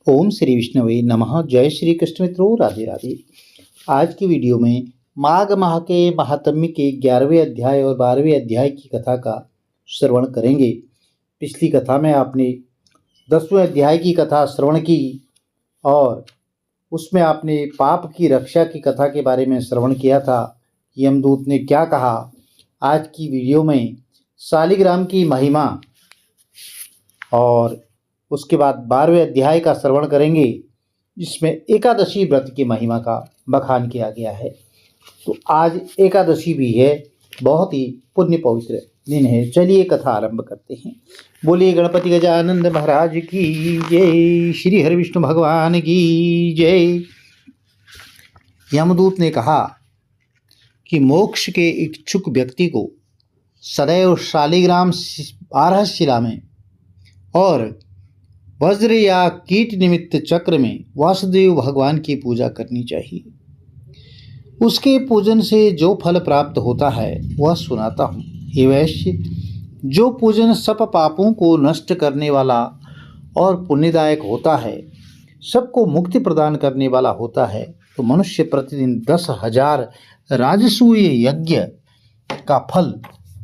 ओम श्री विष्णुवे नमः। जय श्री कृष्ण मित्रों, राधे राधे। आज की वीडियो में माघ माह के महात्म्य के 11वें अध्याय और 12वें अध्याय की कथा का श्रवण करेंगे। पिछली कथा में आपने 10वें अध्याय की कथा श्रवण की और उसमें आपने पाप की रक्षा की कथा के बारे में श्रवण किया था। यमदूत ने क्या कहा। आज की वीडियो में शालिग्राम की महिमा और उसके बाद 12वें अध्याय का श्रवण करेंगे, जिसमें एकादशी व्रत की महिमा का बखान किया गया है। तो आज एकादशी भी है, बहुत ही पुण्य पवित्र दिन है। चलिए कथा आरंभ करते हैं। बोलिए गणपति गजानंद महाराज की जय, श्री हरि विष्णु भगवान की जय। यमदूत ने कहा कि मोक्ष के इच्छुक व्यक्ति को सदैव शालिग्राम 12 शिला में और वज्र या कीट निमित्त चक्र में वासुदेव भगवान की पूजा करनी चाहिए। उसके पूजन से जो फल प्राप्त होता है वह सुनाता हूँ। हे वैश्य, जो पूजन सब पापों को नष्ट करने वाला और पुण्यदायक होता है, सबको मुक्ति प्रदान करने वाला होता है, तो मनुष्य प्रतिदिन 10,000 राजसूय यज्ञ का फल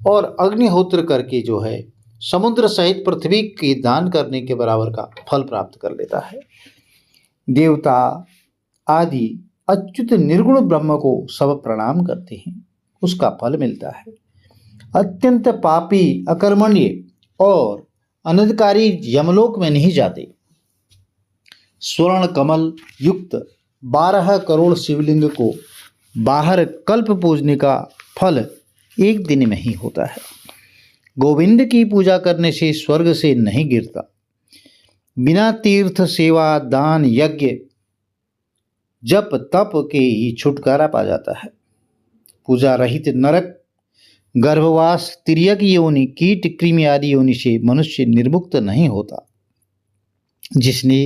और अग्निहोत्र करके जो है समुद्र सहित पृथ्वी के दान करने के बराबर का फल प्राप्त कर लेता है। देवता आदि अच्युत निर्गुण ब्रह्म को सब प्रणाम करते हैं, उसका फल मिलता है। अत्यंत पापी, अकर्मण्य और अनधिकारी यमलोक में नहीं जाते। स्वर्ण कमल युक्त 12 करोड़ शिवलिंग को बाहर कल्प पूजने का फल एक दिन में ही होता है। गोविंद की पूजा करने से स्वर्ग से नहीं गिरता। बिना तीर्थ सेवा, दान, यज्ञ, जप तप के ही छुटकारा पा जाता है। पूजा रहित नरक, गर्भवास, तिर्यक योनि, कीट कृमि आदि योनि से मनुष्य निर्मुक्त नहीं होता। जिसने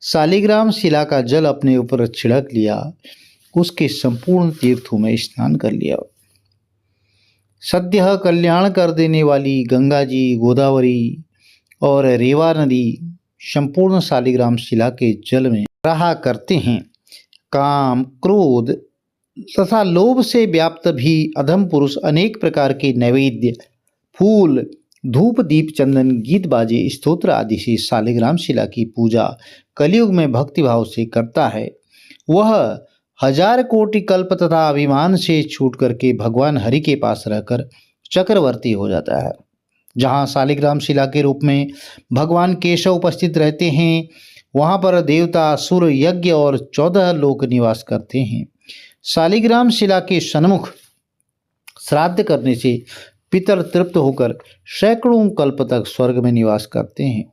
शालिग्राम शिला का जल अपने ऊपर छिड़क लिया, उसके संपूर्ण तीर्थों में स्नान कर लिया। सद्य कल्याण कर देने वाली गंगा जी, गोदावरी और रेवा नदी संपूर्ण शालिग्राम शिला के जल में रहा करते हैं। काम, क्रोध तथा लोभ से व्याप्त भी अधम पुरुष अनेक प्रकार के नैवेद्य, फूल, धूप, दीप, चंदन, गीत, बाजे, स्तोत्र आदि से शालिग्राम शिला की पूजा कलयुग में भक्तिभाव से करता है। वह 1000 कोटि कल्प तथा अभिमान से छूट करके भगवान हरि के पास रहकर चक्रवर्ती हो जाता है। जहाँ शालिग्राम शिला के रूप में भगवान केशव उपस्थित रहते हैं, वहाँ पर देवता, असुर, यज्ञ और 14 लोक निवास करते हैं। शालिग्राम शिला के सन्मुख श्राद्ध करने से पितर तृप्त होकर सैकड़ों कल्प तक स्वर्ग में निवास करते हैं।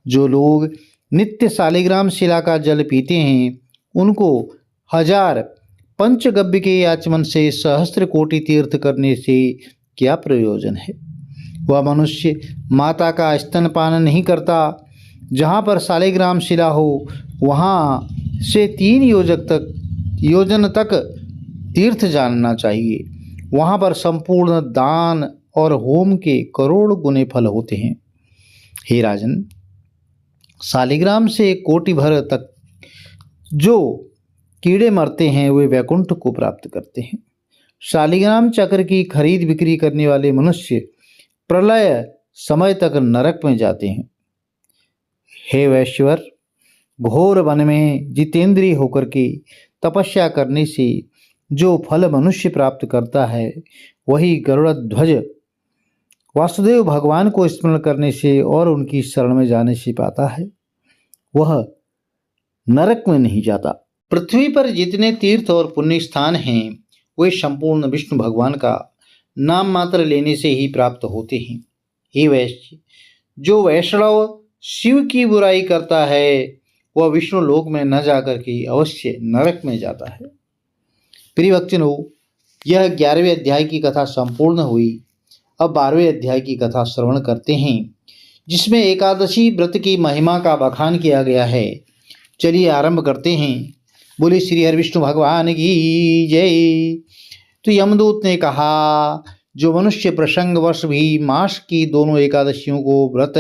जो लोग नित्य शालिग्राम शिला का जल पीते हैं, उनको 1000 पंचगव्य के आचमन से सहस्त्र कोटि तीर्थ करने से क्या प्रयोजन है। वह मनुष्य माता का स्तनपान नहीं करता। जहाँ पर शालिग्राम शिला हो, वहाँ से 3 योजन तक तीर्थ जानना चाहिए। वहाँ पर संपूर्ण दान और होम के करोड़ गुने फल होते हैं। हे राजन, शालिग्राम से कोटि भर तक जो कीड़े मरते हैं, वे वैकुंठ को प्राप्त करते हैं। शालिग्राम चक्र की खरीद बिक्री करने वाले मनुष्य प्रलय समय तक नरक में जाते हैं। हे वैश्वर, घोर वन में जितेंद्रिय होकर के तपस्या करने से जो फल मनुष्य प्राप्त करता है, वही गरुड़ध्वज वासुदेव भगवान को स्मरण करने से और उनकी शरण में जाने से पाता है। वह नरक में नहीं जाता। पृथ्वी पर जितने तीर्थ और पुण्य स्थान हैं, वे संपूर्ण विष्णु भगवान का नाम मात्र लेने से ही प्राप्त होते हैं। हे वैश्य, जो वैष्णव शिव की बुराई करता है, वह विष्णु लोक में न जाकर के अवश्य नरक में जाता है। प्रिय भक्तजनों, यह 11वें अध्याय की कथा संपूर्ण हुई। अब 12वें अध्याय की कथा श्रवण करते हैं, जिसमें एकादशी व्रत की महिमा का बखान किया गया है। चलिए आरंभ करते हैं। बोले श्री हरि विष्णु भगवान की जय। तो यमदूत ने कहा, जो मनुष्य प्रसंगवश भी मास की दोनों एकादशियों को व्रत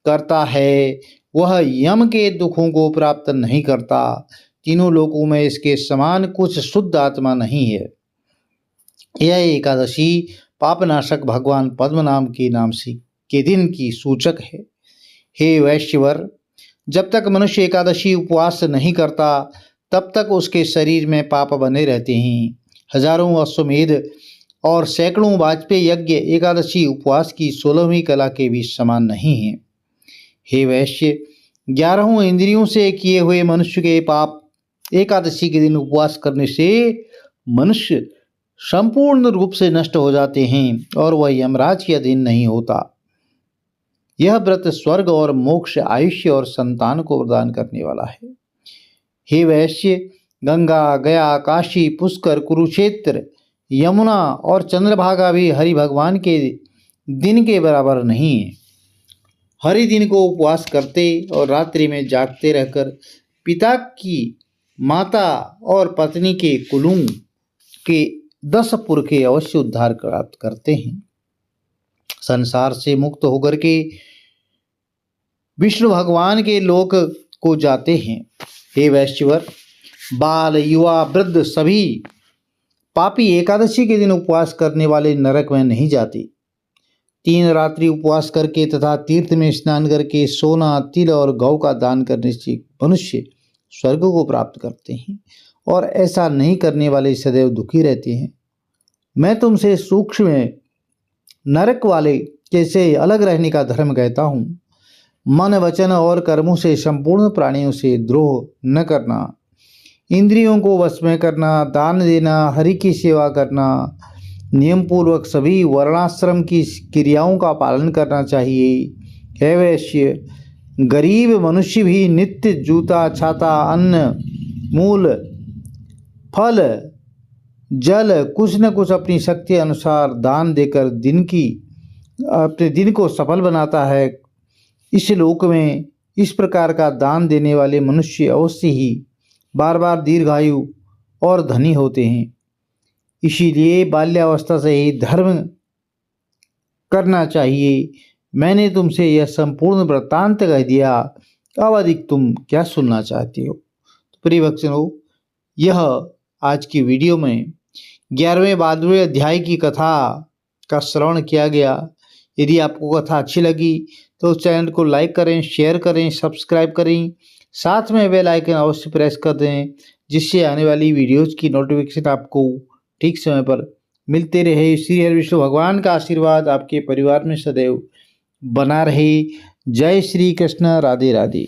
करता है, वह यम के दुखों को प्राप्त नहीं करता। तीनों लोकों में इसके समान कुछ शुद्ध आत्मा नहीं है। यह एकादशी पापनाशक भगवान पद्मनाभ के नाम से के दिन की सूचक है। हे वैश्यवर, जब तक मनुष्य एकादशी उपवास नहीं करता तब तक उसके शरीर में पाप बने रहते हैं। हजारों अश्वमेध और सैकड़ों वाजपेयी यज्ञ एकादशी उपवास की 16वीं कला के भी समान नहीं है। हे वैश्य, 11 इंद्रियों से किए हुए मनुष्य के पाप एकादशी के दिन उपवास करने से मनुष्य संपूर्ण रूप से नष्ट हो जाते हैं और वह यमराज के अधीन नहीं होता। यह व्रत स्वर्ग और मोक्ष, आयुष्य और संतान को प्रदान करने वाला है। हे वैश्य, गंगा, गया, काशी, पुष्कर, कुरुक्षेत्र, यमुना और चंद्रभागा भी हरि भगवान के दिन के बराबर नहीं है। हरि दिन को उपवास करते और रात्रि में जागते रहकर पिता की, माता और पत्नी के कुलों के 10 पुरखे अवश्य उद्धार प्राप्त करते हैं। संसार से मुक्त होकर के विष्णु भगवान के लोक को जाते हैं। हे वैश्यवर, बाल, युवा, वृद्ध सभी पापी एकादशी के दिन उपवास करने वाले नरक में नहीं जाते। 3 रात्रि उपवास करके तथा तीर्थ में स्नान करके सोना, तिल और गौ का दान करने से मनुष्य स्वर्ग को प्राप्त करते हैं और ऐसा नहीं करने वाले सदैव दुखी रहते हैं। मैं तुमसे सूक्ष्म नरक वाले कैसे अलग रहने का धर्म कहता हूँ। मन, वचन और कर्मों से संपूर्ण प्राणियों से द्रोह न करना, इंद्रियों को वश में करना, दान देना, हरि की सेवा करना, नियम पूर्वक सभी वर्णाश्रम की क्रियाओं का पालन करना चाहिए। हे वैश्य, गरीब मनुष्य भी नित्य जूता, छाता, अन्न, मूल, फल, जल कुछ न कुछ अपनी शक्ति अनुसार दान देकर अपने दिन को सफल बनाता है। इस लोक में इस प्रकार का दान देने वाले मनुष्य अवश्य ही बार बार दीर्घायु और धनी होते हैं। इसीलिए बाल्यावस्था से ही धर्म करना चाहिए। मैंने तुमसे यह संपूर्ण वृत्तांत कह दिया, अब अधिक तुम क्या सुनना चाहते हो। तो प्रिय भक्तों, यह आज की वीडियो में 11वें 12वें अध्याय की कथा का श्रवण किया गया। यदि आपको कथा अच्छी लगी तो चैनल को लाइक करें, शेयर करें, सब्सक्राइब करें, साथ में बेल आइकन अवश्य प्रेस कर दें, जिससे आने वाली वीडियोज़ की नोटिफिकेशन आपको ठीक समय पर मिलते रहे। श्री हरि विष्णु भगवान का आशीर्वाद आपके परिवार में सदैव बना रहे। जय श्री कृष्ण। राधे राधे।